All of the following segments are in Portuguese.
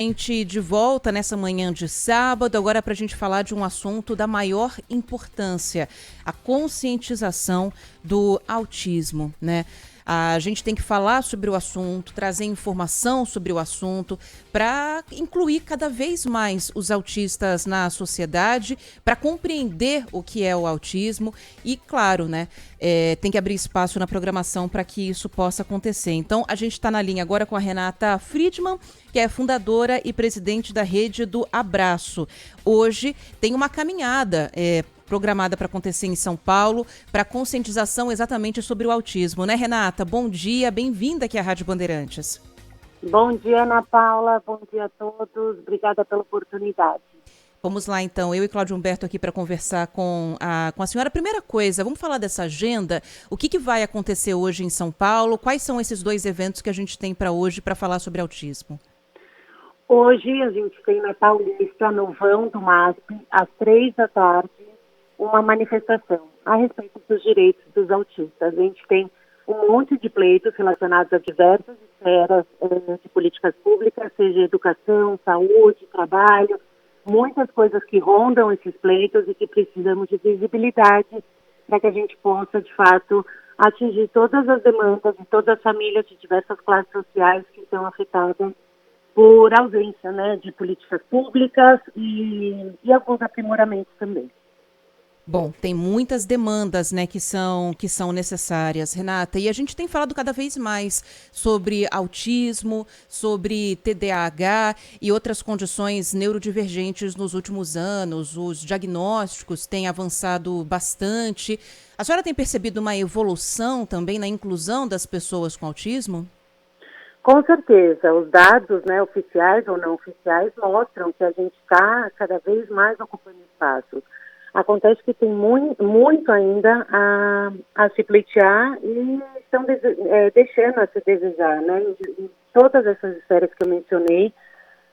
Gente de volta nessa manhã de sábado, agora para a gente falar de um assunto da maior importância, a conscientização do autismo, né? A gente tem que falar sobre o assunto, trazer informação sobre o assunto para incluir cada vez mais os autistas na sociedade, para compreender o que é o autismo e, claro, né, tem que abrir espaço na programação para que isso possa acontecer. Então, a gente está na linha agora com a Renata Friedman, que é fundadora e presidente da rede do Abraço. Hoje tem uma caminhada programada para acontecer em São Paulo, para conscientização exatamente sobre o autismo, né, Renata? Bom dia, bem-vinda aqui à Rádio Bandeirantes. Bom dia, Ana Paula, bom dia a todos, obrigada pela oportunidade. Vamos lá, então, eu e Cláudio Humberto aqui para conversar com a senhora. Primeira coisa, vamos falar dessa agenda, o que vai acontecer hoje em São Paulo, quais são esses dois eventos que a gente tem para hoje para falar sobre autismo? Hoje a gente tem na Paulista, no vão do MASP, às 3 da tarde, uma manifestação a respeito dos direitos dos autistas. A gente tem um monte de pleitos relacionados a diversas esferas de políticas públicas, seja educação, saúde, trabalho, muitas coisas que rondam esses pleitos e que precisamos de visibilidade para que a gente possa, de fato, atingir todas as demandas de todas as famílias de diversas classes sociais que estão afetadas por ausência, né, de políticas públicas e alguns aprimoramentos também. Bom, tem muitas demandas, né, que são necessárias, Renata, e a gente tem falado cada vez mais sobre autismo, sobre TDAH e outras condições neurodivergentes nos últimos anos. Os diagnósticos têm avançado bastante. A senhora tem percebido uma evolução também na inclusão das pessoas com autismo? Com certeza, os dados, né, oficiais ou não oficiais, mostram que a gente está cada vez mais ocupando espaços. Acontece que tem muito ainda a se pleitear e estão deixando a se desejar, né? Em todas essas esferas que eu mencionei,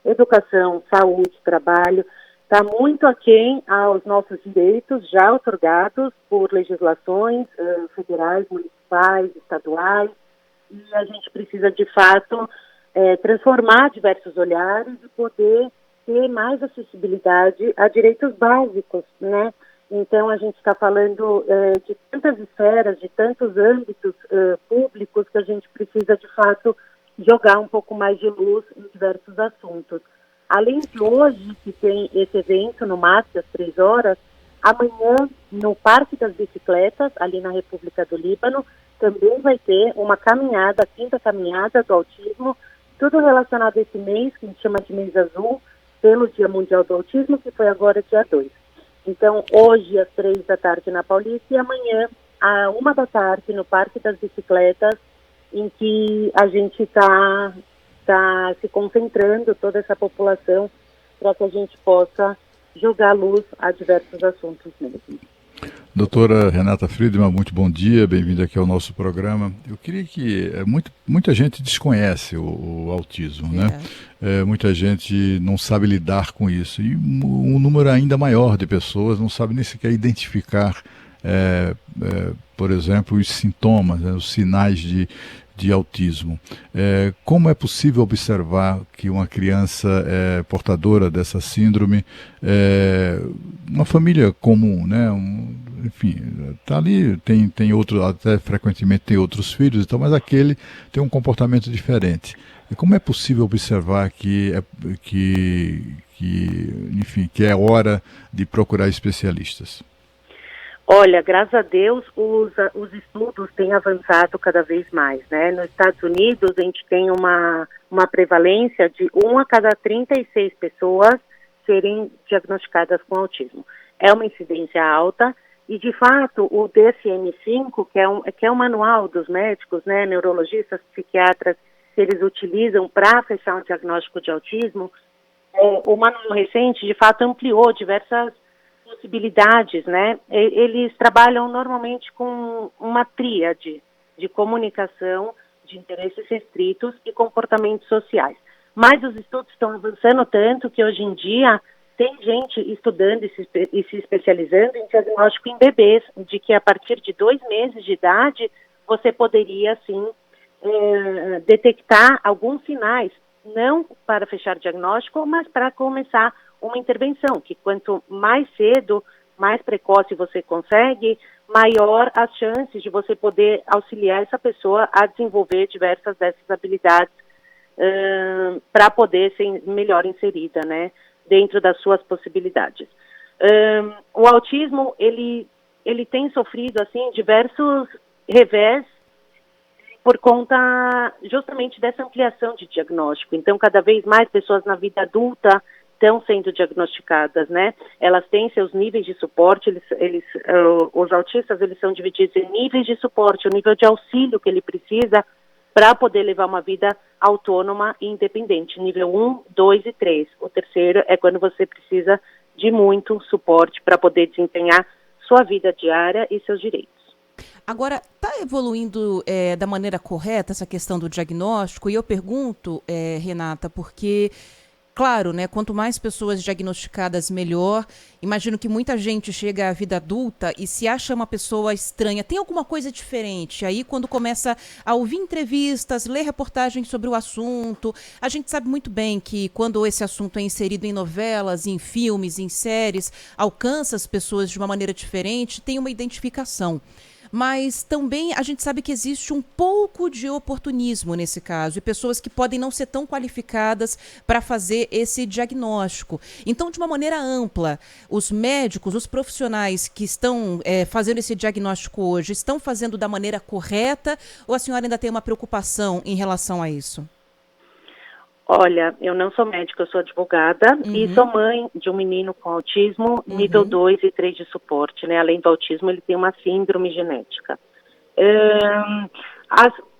educação, saúde, trabalho, está muito aquém aos nossos direitos já otorgados por legislações federais, municipais, estaduais, e a gente precisa, de fato, transformar diversos olhares e poder ter mais acessibilidade a direitos básicos, né? Então, a gente está falando de tantas esferas, de tantos âmbitos públicos que a gente precisa, de fato, jogar um pouco mais de luz em diversos assuntos. Além de hoje, que tem esse evento no MASP, às 3 horas, amanhã, no Parque das Bicicletas, ali na República do Líbano, também vai ter uma caminhada, a 5ª caminhada do autismo, tudo relacionado a esse mês, que a gente chama de mês azul, pelo Dia Mundial do Autismo, que foi agora dia 2. Então, hoje, às 3 da tarde na Paulista, e amanhã, à 1 da tarde, no Parque das Bicicletas, em que a gente está se concentrando, toda essa população, para que a gente possa jogar luz a diversos assuntos mesmo. Doutora Renata Friedman, muito bom dia, bem-vinda aqui ao nosso programa. Eu queria que muita gente desconhece o autismo, né? Muita gente não sabe lidar com isso e um número ainda maior de pessoas não sabe nem sequer identificar, por exemplo, os sintomas, né, os sinais de autismo. Como é possível observar que uma criança é portadora dessa síndrome, uma família comum, né? Enfim, tá ali, tem outro, até frequentemente tem outros filhos, então, mas aquele tem um comportamento diferente. E como é possível observar enfim, que é hora de procurar especialistas? Olha, graças a Deus, os estudos têm avançado cada vez mais, né? Nos Estados Unidos, a gente tem uma prevalência de 1 a cada 36 pessoas serem diagnosticadas com autismo. É uma incidência alta e, de fato, o DSM-5, que é um manual dos médicos, né, neurologistas, psiquiatras, que eles utilizam para fechar um diagnóstico de autismo, o manual recente, de fato, ampliou diversas possibilidades, né? Eles trabalham normalmente com uma tríade de comunicação, de interesses restritos e comportamentos sociais. Mas os estudos estão avançando tanto que hoje em dia tem gente estudando e se especializando em diagnóstico em bebês, de que a partir de 2 meses de idade você poderia, sim, detectar alguns sinais não para fechar diagnóstico, mas para começar uma intervenção, que quanto mais cedo, mais precoce você consegue, maior as chances de você poder auxiliar essa pessoa a desenvolver diversas dessas habilidades para poder ser melhor inserida, né, dentro das suas possibilidades. O autismo, ele tem sofrido, assim, diversos revés por conta justamente dessa ampliação de diagnóstico. Então, cada vez mais pessoas na vida adulta estão sendo diagnosticadas, né? Elas têm seus níveis de suporte, os autistas, eles são divididos em níveis de suporte, o nível de auxílio que ele precisa para poder levar uma vida autônoma e independente. Nível 1, 2 e 3. O terceiro é quando você precisa de muito suporte para poder desempenhar sua vida diária e seus direitos. Agora, está evoluindo da maneira correta essa questão do diagnóstico? E eu pergunto, Renata, porque, claro, né, quanto mais pessoas diagnosticadas, melhor. Imagino que muita gente chega à vida adulta e se acha uma pessoa estranha. Tem alguma coisa diferente? Aí, quando começa a ouvir entrevistas, ler reportagens sobre o assunto, a gente sabe muito bem que quando esse assunto é inserido em novelas, em filmes, em séries, alcança as pessoas de uma maneira diferente, tem uma identificação. Mas também a gente sabe que existe um pouco de oportunismo nesse caso, e pessoas que podem não ser tão qualificadas para fazer esse diagnóstico. Então, de uma maneira ampla, os médicos, os profissionais que estão fazendo esse diagnóstico hoje, estão fazendo da maneira correta, ou a senhora ainda tem uma preocupação em relação a isso? Olha, eu não sou médica, eu sou advogada e sou mãe de um menino com autismo, nível 2 e 3 de suporte, né? Além do autismo, ele tem uma síndrome genética.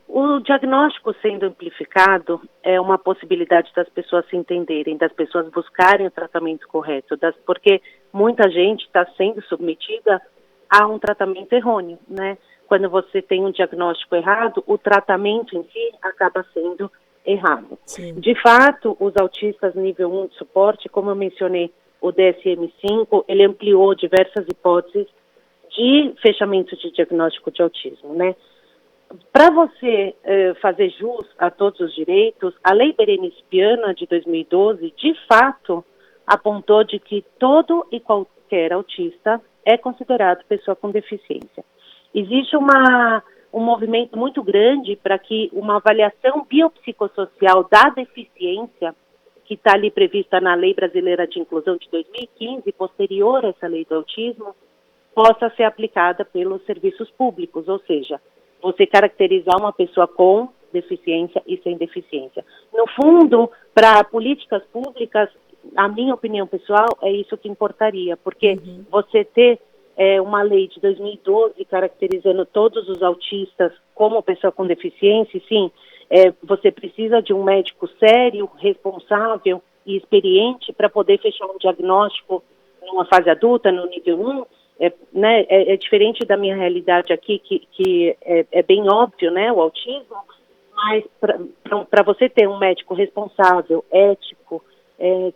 O diagnóstico sendo amplificado é uma possibilidade das pessoas se entenderem, das pessoas buscarem o tratamento correto, porque muita gente está sendo submetida a um tratamento errôneo, né? Quando você tem um diagnóstico errado, o tratamento em si acaba sendo errado. Sim. De fato, os autistas nível 1 de suporte, como eu mencionei, o DSM-5, ele ampliou diversas hipóteses de fechamento de diagnóstico de autismo, né? Para você fazer jus a todos os direitos, a Lei Berenice Viana, de 2012, de fato, apontou de que todo e qualquer autista é considerado pessoa com deficiência. Existe um movimento muito grande para que uma avaliação biopsicossocial da deficiência, que está ali prevista na Lei Brasileira de Inclusão de 2015, posterior a essa lei do autismo, possa ser aplicada pelos serviços públicos, ou seja, você caracterizar uma pessoa com deficiência e sem deficiência. No fundo, para políticas públicas, a minha opinião pessoal, é isso que importaria, porque você ter uma lei de 2012 caracterizando todos os autistas como pessoa com deficiência, sim, você precisa de um médico sério, responsável e experiente para poder fechar um diagnóstico numa fase adulta, no nível 1, é diferente da minha realidade aqui, que é bem óbvio, né, o autismo, mas para você ter um médico responsável, ético,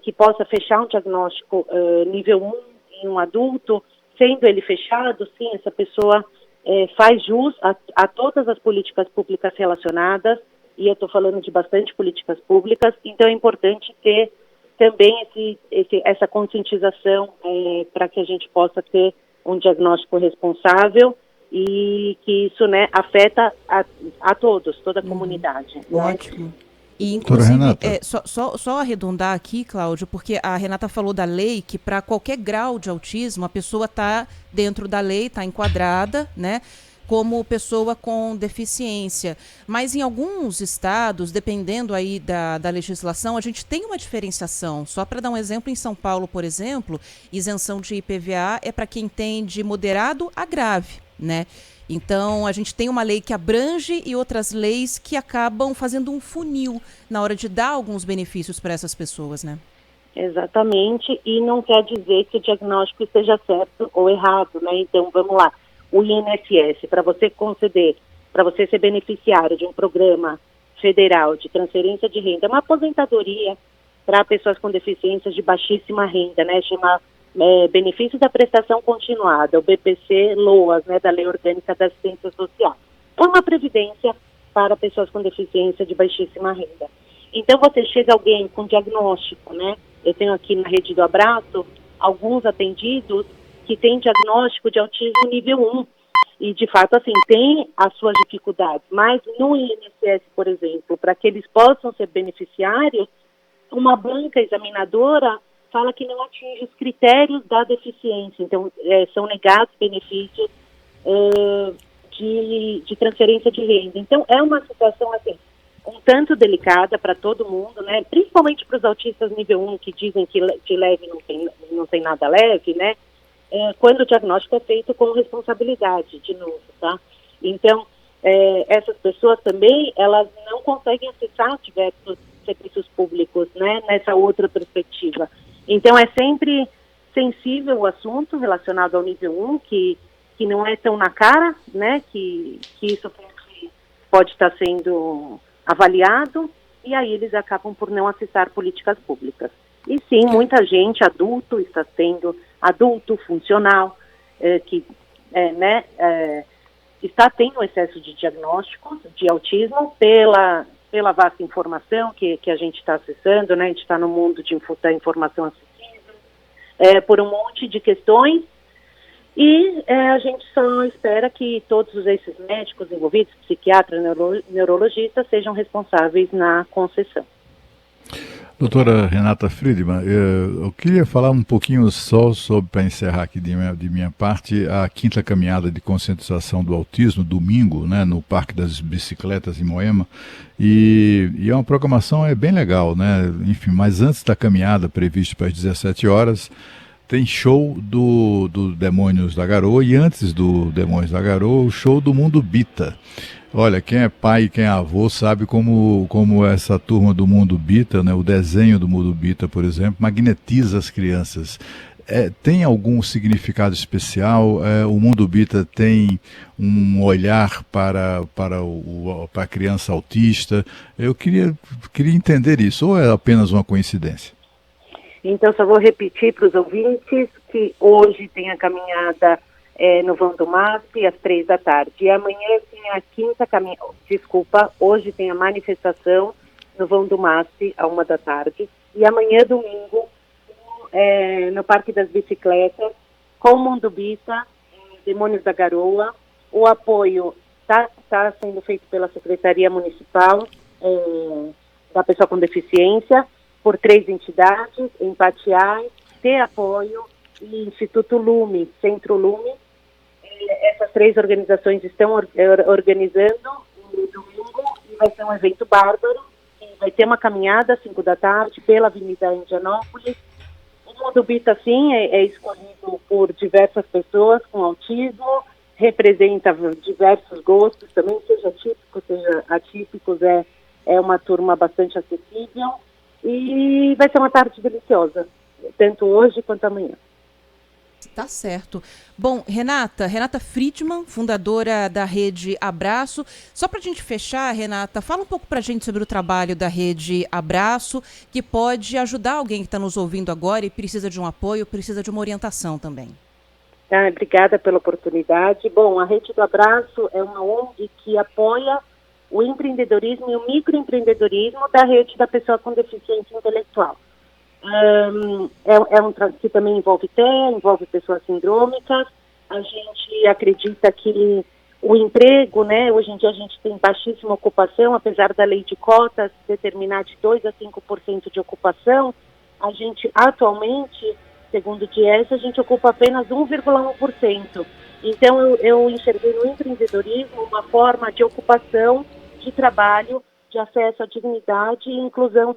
que possa fechar um diagnóstico nível 1 em um adulto, sendo ele fechado, sim, essa pessoa faz jus a todas as políticas públicas relacionadas, e eu estou falando de bastante políticas públicas, então é importante ter também essa conscientização para que a gente possa ter um diagnóstico responsável e que isso, né, afeta a todos, toda a comunidade. Ótimo. Né? E, inclusive, só arredondar aqui, Cláudio, porque a Renata falou da lei que para qualquer grau de autismo, a pessoa está dentro da lei, está enquadrada, né, como pessoa com deficiência. Mas em alguns estados, dependendo aí da legislação, a gente tem uma diferenciação. Só para dar um exemplo, em São Paulo, por exemplo, isenção de IPVA é para quem tem de moderado a grave, né? Então, a gente tem uma lei que abrange e outras leis que acabam fazendo um funil na hora de dar alguns benefícios para essas pessoas, né? Exatamente, e não quer dizer que o diagnóstico esteja certo ou errado, né? Então, vamos lá, o INSS, para você conceder, para você ser beneficiário de um programa federal de transferência de renda, uma aposentadoria para pessoas com deficiências de baixíssima renda, né? Chama benefício da prestação continuada, o BPC-LOAS, né, da Lei Orgânica da Assistência Social. É uma previdência para pessoas com deficiência de baixíssima renda. Então você chega alguém com diagnóstico, né? Eu tenho aqui na rede do Abraço alguns atendidos que têm diagnóstico de autismo nível 1. E, de fato, assim, tem as suas dificuldades. Mas no INSS, por exemplo, para que eles possam ser beneficiários, uma banca examinadora fala que não atinge os critérios da deficiência. Então, são negados benefícios de transferência de renda. Então, é uma situação, assim, um tanto delicada para todo mundo, né? Principalmente para os autistas nível 1, que dizem que de leve não tem nada leve, né? Quando o diagnóstico é feito com responsabilidade, de novo, tá? Então, essas pessoas também, elas não conseguem acessar diversos serviços públicos, né? Nessa outra perspectiva. Então, é sempre sensível o assunto relacionado ao nível 1, que não é tão na cara, né? Que isso pode estar sendo avaliado, e aí eles acabam por não acessar políticas públicas. E sim, muita gente, adulto, está tendo adulto, funcional, está tendo excesso de diagnósticos de autismo pela vasta informação que a gente está acessando, né? A gente está no mundo da informação acessível, por um monte de questões, e a gente só espera que todos esses médicos envolvidos, psiquiatras, neurologistas, sejam responsáveis na concessão. Doutora Renata Friedman, eu queria falar um pouquinho só sobre, para encerrar aqui de minha parte, a 5ª caminhada de conscientização do autismo, domingo, né, no Parque das Bicicletas em Moema, e é uma programação bem legal, né? Enfim, mas antes da caminhada prevista para as 17 horas, tem show do Demônios da Garoa, e antes do Demônios da Garoa, o show do Mundo Bita. Olha, quem é pai e quem é avô sabe como essa turma do Mundo Bita, né, o desenho do Mundo Bita, por exemplo, magnetiza as crianças. Tem algum significado especial? O Mundo Bita tem um olhar para a criança autista? Eu queria entender isso, ou é apenas uma coincidência? Então, só vou repetir para os ouvintes que hoje tem a caminhada no Vão do MASP, às 3 da tarde. E amanhã tem a 5ª caminhada, hoje tem a manifestação no Vão do MASP, à 1 da tarde. E amanhã, domingo, no Parque das Bicicletas, com o Mundo Bita, Demônios da Garoa. O apoio está sendo feito pela Secretaria Municipal da Pessoa com Deficiência, por 3 entidades, Empatiais, Ter Apoio e Instituto Lume, Centro Lume. Essas 3 organizações estão organizando no domingo, e vai ser um evento bárbaro, e vai ter uma caminhada às 5 da tarde pela Avenida Indianópolis. O Mundo Bita, sim, é escolhido por diversas pessoas com autismo, representa diversos gostos, também seja típicos, seja atípicos, é uma turma bastante acessível, e vai ser uma tarde deliciosa, tanto hoje quanto amanhã. Tá certo. Bom, Renata Friedman, fundadora da Rede Abraço. Só para a gente fechar, Renata, fala um pouco para a gente sobre o trabalho da Rede Abraço, que pode ajudar alguém que está nos ouvindo agora e precisa de um apoio, precisa de uma orientação também. Obrigada pela oportunidade. Bom, a Rede do Abraço é uma ONG que apoia o empreendedorismo e o microempreendedorismo da rede da pessoa com deficiência intelectual. Que também envolve TEA, envolve pessoas sindrômicas. A gente acredita que o emprego, né, hoje em dia a gente tem baixíssima ocupação, apesar da lei de cotas determinar de 2% a 5% de ocupação, a gente atualmente, segundo o DIES, a gente ocupa apenas 1,1%. Então eu enxerguei no empreendedorismo uma forma de ocupação, de trabalho, de acesso à dignidade e inclusão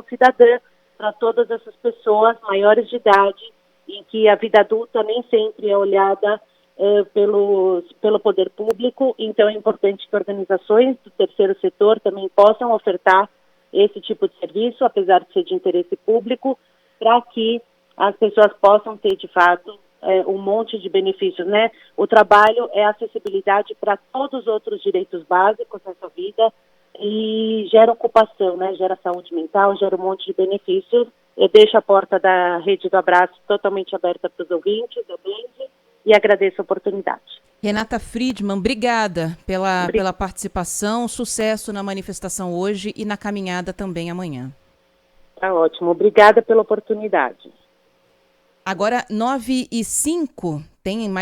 cidadã para todas essas pessoas maiores de idade, em que a vida adulta nem sempre é olhada pelo poder público. Então é importante que organizações do terceiro setor também possam ofertar esse tipo de serviço, apesar de ser de interesse público, para que as pessoas possam ter, de fato, um monte de benefícios, né? O trabalho é acessibilidade para todos os outros direitos básicos nessa vida e gera ocupação, né? Gera saúde mental, gera um monte de benefícios. Eu deixo a porta da Rede do Abraço totalmente aberta para os ouvintes da Band e agradeço a oportunidade. Renata Friedman, obrigada pela participação, sucesso na manifestação hoje e na caminhada também amanhã. Tá ótimo, obrigada pela oportunidade. Agora, 9h05, tem mais